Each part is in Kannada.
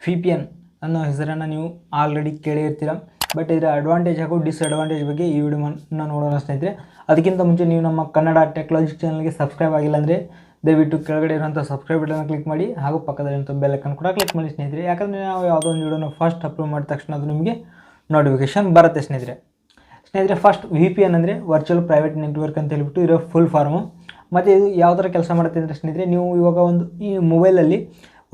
VPN ಅನ್ನೋ ಹೆಸರನ್ನು ನೀವು ಆಲ್ರೆಡಿ ಕೇಳಿರ್ತೀರ. ಬಟ್ ಇದರ ಅಡ್ವಾಂಟೇಜ್ ಹಾಗೂ ಡಿಸ್ಅಡ್ವಾಂಟೇಜ್ ಬಗ್ಗೆ ಈ ವಿಡಿಯೋನ ನೋಡೋಣ ಸ್ನೇಹಿತರೆ. ಅದಕ್ಕಿಂತ ಮುಂಚೆ ನೀವು ನಮ್ಮ ಕನ್ನಡ ಟೆಕ್ನಾಲಜಿ ಚಾನಲ್ಗೆ ಸಬ್ಸ್ಕ್ರೈಬ್ ಆಗಿಲ್ಲ ಅಂದರೆ ದಯವಿಟ್ಟು ಕೆಳಗಡೆ ಇರುವಂಥ ಸಬ್ಸ್ಕ್ರೈಬ್ ಬಟನ್ ಕ್ಲಿಕ್ ಮಾಡಿ ಹಾಗೂ ಪಕ್ಕದಲ್ಲಿರುವಂಥ ಬೆಲ್ ಐಕಾನ್ ಕೂಡ ಕ್ಲಿಕ್ ಮಾಡಿ ಸ್ನೇಹಿತರೆ. ಯಾಕಂದರೆ ನಾವು ಯಾವುದೋ ಒಂದು ವಿಡಿಯೋನ ಫಸ್ಟ್ ಅಪ್ಲೋಡ್ ಮಾಡಿದ ತಕ್ಷಣ ಅದು ನಿಮಗೆ ನೋಟಿಫಿಕೇಶನ್ ಬರುತ್ತೆ ಸ್ನೇಹಿತರೆ. ಫಸ್ಟ್ VPN ಅಂದರೆ ವರ್ಚುವಲ್ ಪ್ರೈವೇಟ್ ನೆಟ್ವರ್ಕ್ ಅಂತ ಹೇಳ್ಬಿಟ್ಟು ಇರೋ ಫುಲ್ ಫಾರ್ಮು. ಮತ್ತು ಇದು ಯಾವ ಥರ ಕೆಲಸ ಮಾಡುತ್ತೆ ಅಂದರೆ ಸ್ನೇಹಿತರೆ, ನೀವು ಇವಾಗ ಈ ಮೊಬೈಲಲ್ಲಿ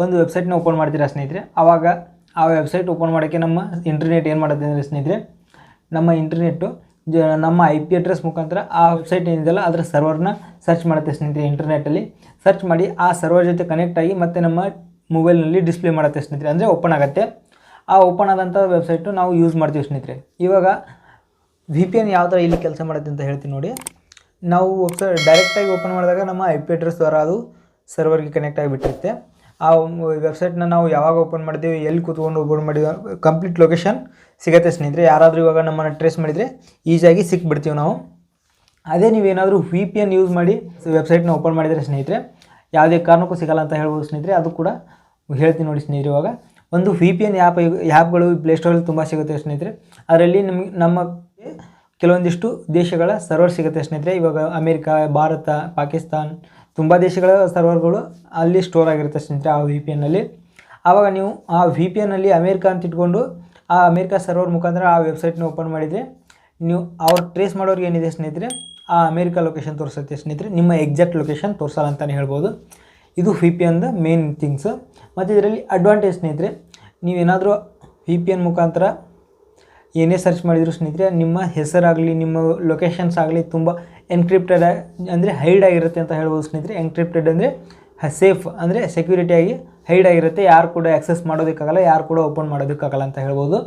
ಒಂದು ವೆಬ್ಸೈಟ್ನ ಓಪನ್ ಮಾಡ್ತೀರಾ ಸ್ನೇಹಿತರೆ. ಆವಾಗ ಆ ವೆಬ್ಸೈಟ್ ಓಪನ್ ಮಾಡೋಕ್ಕೆ ನಮ್ಮ ಇಂಟರ್ನೆಟ್ ಏನು ಮಾಡುತ್ತೆ ಅಂದರೆ ಸ್ನೇಹಿತರೆ, ನಮ್ಮ ಇಂಟರ್ನೆಟ್ಟು ನಮ್ಮ IP ಅಡ್ರೆಸ್ ಮುಖಾಂತರ ಆ ವೆಬ್ಸೈಟ್ ಏನಿದೆಯಲ್ಲ ಅದರ ಸರ್ವರ್ನ ಸರ್ಚ್ ಮಾಡುತ್ತೆ ಸ್ನೇಹಿತರೆ. ಇಂಟರ್ನೆಟ್ಟಲ್ಲಿ ಸರ್ಚ್ ಮಾಡಿ ಆ ಸರ್ವರ್ ಜೊತೆ ಕನೆಕ್ಟ್ ಆಗಿ ಮತ್ತು ನಮ್ಮ ಮೊಬೈಲ್ನಲ್ಲಿ ಡಿಸ್ಪ್ಲೇ ಮಾಡುತ್ತೆ ಸ್ನೇಹಿತರೆ, ಅಂದರೆ ಓಪನ್ ಆಗುತ್ತೆ. ಆ ಓಪನ್ ಆದಂಥ ವೆಬ್ಸೈಟು ನಾವು ಯೂಸ್ ಮಾಡ್ತೀವಿ ಸ್ನೇಹಿತರೆ. ಇವಾಗ VPN ಯಾವ ಥರ ಇಲ್ಲಿ ಕೆಲಸ ಮಾಡುತ್ತೆ ಅಂತ ಹೇಳ್ತೀನಿ ನೋಡಿ. ನಾವು ವೆಬ್ಸೈಟ್ ಡೈರೆಕ್ಟಾಗಿ ಓಪನ್ ಮಾಡಿದಾಗ ನಮ್ಮ IP ಅಡ್ರೆಸ್ ದ್ವಾರ ಅದು ಸರ್ವರ್ಗೆ ಕನೆಕ್ಟ್ ಆಗಿಬಿಟ್ಟಿರುತ್ತೆ. ಆ ವೆಬ್ಸೈಟ್ನ ನಾವು ಯಾವಾಗ ಓಪನ್ ಮಾಡ್ತೀವಿ, ಎಲ್ಲಿ ಕೂತ್ಕೊಂಡು ಓಪನ್ ಮಾಡಿದ ಕಂಪ್ಲೀಟ್ ಲೊಕೇಶನ್ ಸಿಗುತ್ತೆ ಸ್ನೇಹಿತರೆ. ಯಾರಾದರೂ ಇವಾಗ ನಮ್ಮನ್ನು ಟ್ರೇಸ್ ಮಾಡಿದರೆ ಈಸಿಯಾಗಿ ಸಿಕ್ಬಿಡ್ತೀವಿ ನಾವು. ಅದೇ ನೀವೇನಾದರೂ VPN ಯೂಸ್ ಮಾಡಿ ವೆಬ್ಸೈಟ್ನ ಓಪನ್ ಮಾಡಿದರೆ ಸ್ನೇಹಿತರೆ, ಯಾವುದೇ ಕಾರಣಕ್ಕೂ ಸಿಗಲ್ಲ ಅಂತ ಹೇಳ್ಬೋದು ಸ್ನೇಹಿತರೆ. ಅದು ಕೂಡ ಹೇಳ್ತೀನಿ ನೋಡಿ ಸ್ನೇಹಿತರೆ. ಇವಾಗ ಒಂದು VPN ಆ್ಯಪ್ಗಳು ಪ್ಲೇಸ್ಟೋರಲ್ಲಿ ತುಂಬ ಸಿಗುತ್ತೆ ಸ್ನೇಹಿತರೆ. ಅದರಲ್ಲಿ ನಮ್ಮ ಕೆಲವೊಂದಿಷ್ಟು ದೇಶಗಳ ಸರ್ವರ್ ಸಿಗುತ್ತೆ ಸ್ನೇಹಿತರೆ. ಇವಾಗ ಅಮೇರಿಕಾ, ಭಾರತ, ಪಾಕಿಸ್ತಾನ್ ತುಂಬ ದೇಶಗಳ ಸರ್ವರ್ಗಳು ಅಲ್ಲಿ ಸ್ಟೋರ್ ಆಗಿರುತ್ತೆ ಸ್ನೇಹಿತರೆ ಆ VPNನಲ್ಲಿ. ಆವಾಗ ನೀವು ಆ VPNನಲ್ಲಿ ಅಮೇರಿಕಾ ಅಂತ ಇಟ್ಕೊಂಡು ಆ ಅಮೇರಿಕಾ ಸರ್ವರ್ ಮುಖಾಂತರ ಆ ವೆಬ್ಸೈಟ್ನ ಓಪನ್ ಮಾಡಿದರೆ ನೀವು ಅವ್ರು ಟ್ರೇಸ್ ಮಾಡೋರಿಗೆ ಏನಿದೆ ಸ್ನೇಹಿತರೆ, ಆ ಅಮೇರಿಕಾ ಲೊಕೇಶನ್ ತೋರಿಸುತ್ತೆ ಸ್ನೇಹಿತರೆ, ನಿಮ್ಮ ಎಕ್ಸಾಕ್ಟ್ ಲೊಕೇಶನ್ ತೋರಿಸಲ್ಲ ಅಂತಲೇ ಹೇಳ್ಬೋದು. ಇದು VPNದ ಮೇನ್ ಥಿಂಗ್ಸು. ಮತ್ತು ಇದರಲ್ಲಿ ಅಡ್ವಾಂಟೇಜ್ ಸ್ನೇಹಿತರೆ, ನೀವೇನಾದರೂ VPN ಮುಖಾಂತರ ಏನೇ ಸರ್ಚ್ ಮಾಡಿದ್ರು ಸ್ನೇಹಿತರೆ, ನಿಮ್ಮ ಹೆಸರಾಗಲಿ ನಿಮ್ಮ ಲೊಕೇಶನ್ಸ್ ಆಗಲಿ ತುಂಬ ಎನ್ಕ್ರಿಪ್ಟೆಡ್ ಅಂದರೆ ಹೈಡ್ ಆಗಿರುತ್ತೆ ಅಂತ ಹೇಳ್ಬೋದು ಸ್ನೇಹಿತರೆ. ಎನ್ಕ್ರಿಪ್ಟೆಡ್ ಅಂದರೆ ಸೇಫ್ ಅಂದರೆ ಸೆಕ್ಯೂರಿಟಿಯಾಗಿ ಹೈಡ್ ಆಗಿರುತ್ತೆ, ಯಾರು ಕೂಡ ಆ್ಯಕ್ಸೆಸ್ ಮಾಡೋದಕ್ಕಾಗಲ್ಲ, ಯಾರು ಕೂಡ ಓಪನ್ ಮಾಡೋದಕ್ಕಾಗಲ್ಲ ಅಂತ ಹೇಳ್ಬೋದು.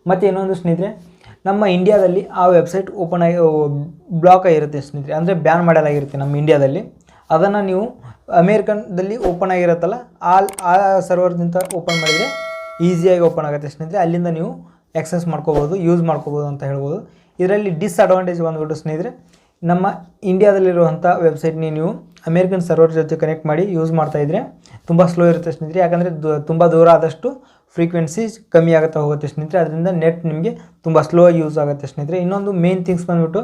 ಮತ್ತು ಇನ್ನೊಂದು ಸ್ನೇಹಿತರೆ, ನಮ್ಮ ಇಂಡಿಯಾದಲ್ಲಿ ಆ ವೆಬ್ಸೈಟ್ ಓಪನ್ ಆಗಿ ಬ್ಲಾಕ್ ಆಗಿರುತ್ತೆ ಸ್ನೇಹಿತರೆ, ಅಂದರೆ ಬ್ಯಾನ್ ಮಾಡಲಾಗಿರುತ್ತೆ ನಮ್ಮ ಇಂಡಿಯಾದಲ್ಲಿ. ಅದನ್ನು ನೀವು ಅಮೇರಿಕನ್ದಲ್ಲಿ ಓಪನ್ ಆಗಿರುತ್ತಲ್ಲ ಆ ಸರ್ವರ್ಗಿಂತ ಓಪನ್ ಮಾಡಿದರೆ ಈಸಿಯಾಗಿ ಓಪನ್ ಆಗುತ್ತೆ ಸ್ನೇಹಿತರೆ. ಅಲ್ಲಿಂದ ನೀವು ಆ್ಯಕ್ಸೆಸ್ ಮಾಡ್ಕೋಬೋದು, ಯೂಸ್ ಮಾಡ್ಕೋಬೋದು ಅಂತ ಹೇಳ್ಬೋದು. ಇದರಲ್ಲಿ ಡಿಸ್ಅಡ್ವಾಂಟೇಜ್ ಬಂದುಬಿಟ್ಟು ಸ್ನೇಹಿತರೆ, ನಮ್ಮ ಇಂಡಿಯಾದಲ್ಲಿರುವಂಥ ವೆಬ್ಸೈಟ್ನ ನೀವು ಅಮೇರಿಕನ್ ಸರ್ವರ್ ಜೊತೆ ಕನೆಕ್ಟ್ ಮಾಡಿ ಯೂಸ್ ಮಾಡ್ತಾಯಿದ್ರೆ ತುಂಬ ಸ್ಲೋ ಇರುತ್ತೆ ಸ್ನೇಹಿತರೆ. ಯಾಕಂದರೆ ತುಂಬ ದೂರ ಆದಷ್ಟು ಫ್ರೀಕ್ವೆನ್ಸಿ ಕಮ್ಮಿ ಆಗುತ್ತಾ ಹೋಗುತ್ತೆ ಸ್ನೇಹಿತರೆ. ಅದರಿಂದ ನೆಟ್ ನಿಮಗೆ ತುಂಬ ಸ್ಲೋ ಯೂಸ್ ಆಗುತ್ತೆ ಸ್ನೇಹಿತರೆ. ಇನ್ನೊಂದು ಮೇನ್ ಥಿಂಗ್ಸ್ ಬಂದುಬಿಟ್ಟು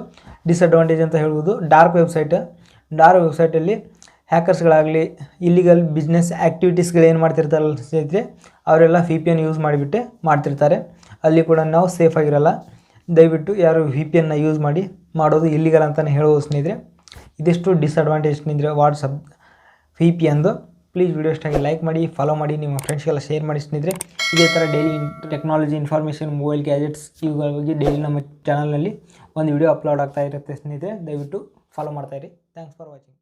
ಡಿಸ್ಅಡ್ವಾಂಟೇಜ್ ಅಂತ ಹೇಳ್ಬೋದು, ಡಾರ್ಕ್ ವೆಬ್ಸೈಟಲ್ಲಿ ಹ್ಯಾಕರ್ಸ್ಗಳಾಗಲಿ ಇಲ್ಲಿಗಲ್ ಬಿಸ್ನೆಸ್ ಆ್ಯಕ್ಟಿವಿಟೀಸ್ಗಳೇನು ಮಾಡ್ತಿರ್ತಾರಲ್ಲ ಸ್ನೇಹಿತರೆ, ಅವರೆಲ್ಲ VPN ಯೂಸ್ ಮಾಡಿಬಿಟ್ಟೆ ಮಾಡ್ತಿರ್ತಾರೆ. ಅಲ್ಲಿ ಕೂಡ ನಾವು ಸೇಫ್ ಆಗಿರಲ್ಲ. ದಯವಿಟ್ಟು ಯಾರು VPNನ ಯೂಸ್ ಮಾಡೋದು ಇಲ್ಲಿಗಲ್ ಅಂತಲೇ ಹೇಳ್ಬೋದು ಸ್ನೇಹಿತರೆ. ಇದಿಷ್ಟು ಡಿಸ್ಅಡ್ವಾಂಟೇಜ್ ಸ್ನೇಹಿತರೆ VPNದು. ಪ್ಲೀಸ್ ವಿಡಿಯೋ ಇಷ್ಟಾಗಿ ಲೈಕ್ ಮಾಡಿ, ಫಾಲೋ ಮಾಡಿ, ನಿಮ್ಮ ಫ್ರೆಂಡ್ಸ್ಗೆಲ್ಲ ಶೇರ್ ಮಾಡಿ ಸ್ನೇಹಿತರೆ. ಇದೇ ಥರ daily technology information, mobile gadgets ಇವುಗಳ ಬಗ್ಗೆ ಡೈಲಿ ನಮ್ಮ ಚಾನಲ್ನಲ್ಲಿ ಒಂದು ವಿಡಿಯೋ ಅಪ್ಲೋಡ್ ಆಗ್ತಾ ಇರುತ್ತೆ ಸ್ನೇಹಿತರೆ. ದಯವಿಟ್ಟು ಫಾಲೋ ಮಾಡ್ತಾಯಿರಿ. Thanks for watching.